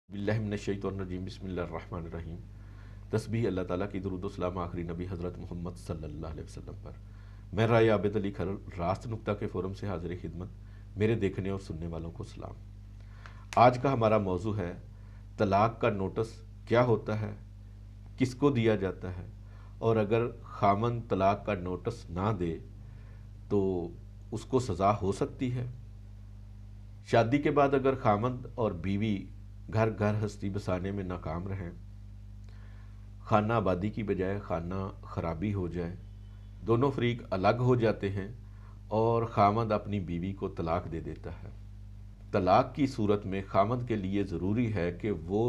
बिल्लाहि मिनश्शैतानिर्रजीम बिस्मिल्लाहिर्रहमानिर्रहीम। तस्बीह अल्लाह ताला की, दुरूद व सलाम आखिरी नबी हज़रत मोहम्मद सल्लल्लाहु अलैहि वसल्लम पर। मैं राय आबिद अली खरल रास्त नुक्ता के फ़ोरम से हाज़िर खिदमत। मेरे देखने और सुनने वालों को सलाम। आज का हमारा मौजू है तलाक का नोटिस क्या होता है, किसको दिया जाता है, और अगर खामन तलाक का नोटिस ना दे तो उसको सज़ा हो सकती है। शादी के बाद अगर खामद और बीवी घर घर हस्ती बसाने में नाकाम रहें, खाना आबादी की बजाय खाना खराबी हो जाए, दोनों फरीक अलग हो जाते हैं और खामद अपनी बीवी को तलाक दे देता है। तलाक की सूरत में खामद के लिए ज़रूरी है कि वो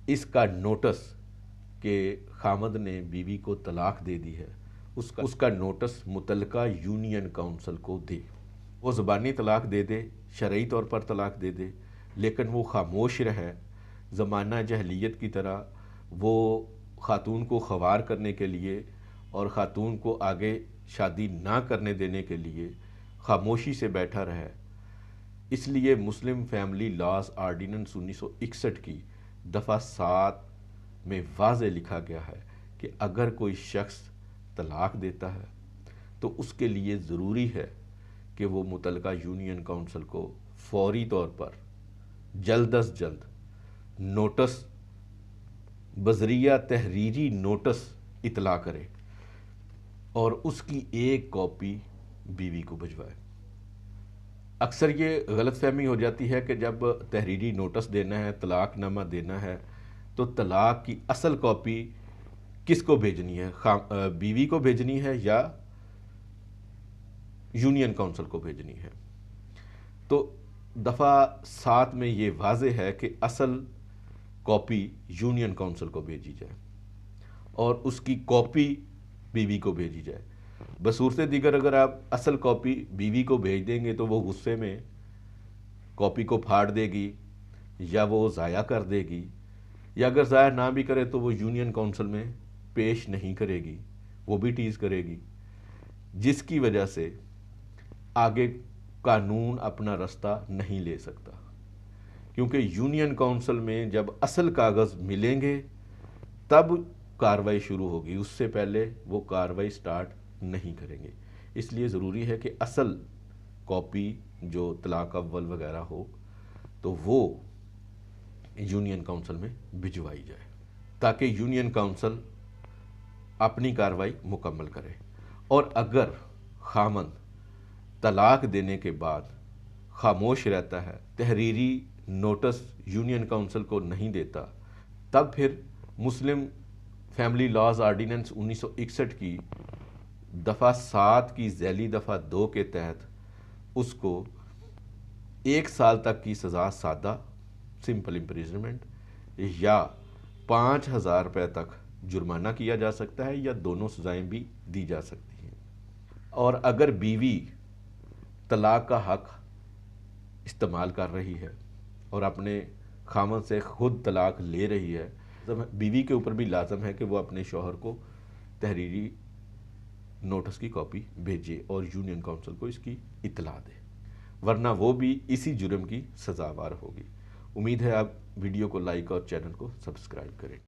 इसका नोटिस कि खामद ने बीवी को तलाक दे दी है, उसका नोटिस मुतलका यूनियन काउंसिल को दे। वो ज़बानी तलाक दे दे, शरई तौर पर तलाक दे दे, लेकिन वो खामोश रहे। ज़माना जहलियत की तरह वो ख़ातून को ख़वार करने के लिए और ख़ातून को आगे शादी ना करने देने के लिए खामोशी से बैठा रहे। इसलिए मुस्लिम फैमिली लॉज आर्डिनेंस 1961 की दफ़ा 7 में वाज़े लिखा गया है कि अगर कोई शख्स तलाक देता है तो उसके लिए ज़रूरी है कि वो मुतलका यूनियन काउंसिल को फौरी तौर पर जल्द अज जल्द नोटिस बज़रिया तहरीरी नोटिस इतला करे और उसकी एक कॉपी बीवी को भिजवाए। अक्सर ये गलतफहमी हो जाती है कि जब तहरीरी नोटिस देना है, तलाकनामा देना है, तो तलाक की असल कॉपी किसको भेजनी है, बीवी को भेजनी है या यूनियन काउंसिल को भेजनी है। तो दफ़ा 7 में ये वाज़े है कि असल कॉपी यूनियन काउंसिल को भेजी जाए और उसकी कॉपी बीवी को भेजी जाए। बसूरत दीगर अगर आप असल कॉपी बीवी को भेज देंगे तो वो गुस्से में कॉपी को फाड़ देगी या वो ज़ाया कर देगी, या अगर ज़ाया ना भी करे तो वो यूनियन काउंसिल में पेश नहीं करेगी, वो भी टीज़ करेगी, जिसकी वजह से आगे कानून अपना रास्ता नहीं ले सकता। क्योंकि यूनियन काउंसिल में जब असल कागज़ मिलेंगे तब कार्रवाई शुरू होगी, उससे पहले वो कार्रवाई स्टार्ट नहीं करेंगे। इसलिए ज़रूरी है कि असल कॉपी जो तलाक अव्वल वगैरह हो तो वो यूनियन काउंसिल में भिजवाई जाए ताकि यूनियन काउंसिल अपनी कार्रवाई मुकम्मल करे। और अगर खामद तलाक देने के बाद खामोश रहता है, तहरीरी नोटिस यूनियन काउंसिल को नहीं देता, तब फिर मुस्लिम फैमिली लॉज आर्डिनेंस 1961 की दफ़ा 7 की झैली दफ़ा 2 के तहत उसको 1 साल तक की सज़ा सादा सिंपल इम्प्रिजनमेंट या 5,000 रुपये तक जुर्माना किया जा सकता है, या दोनों सज़ाएं भी दी जा सकती हैं। और अगर बीवी तलाक का हक इस्तेमाल कर रही है और अपने खामद से खुद तलाक ले रही है, तो बीवी के ऊपर भी लाजम है कि वो अपने शौहर को तहरीरी नोटिस की कॉपी भेजे और यूनियन काउंसिल को इसकी इतला दे, वरना वो भी इसी जुर्म की सज़ावार होगी। उम्मीद है आप वीडियो को लाइक और चैनल को सब्सक्राइब करें।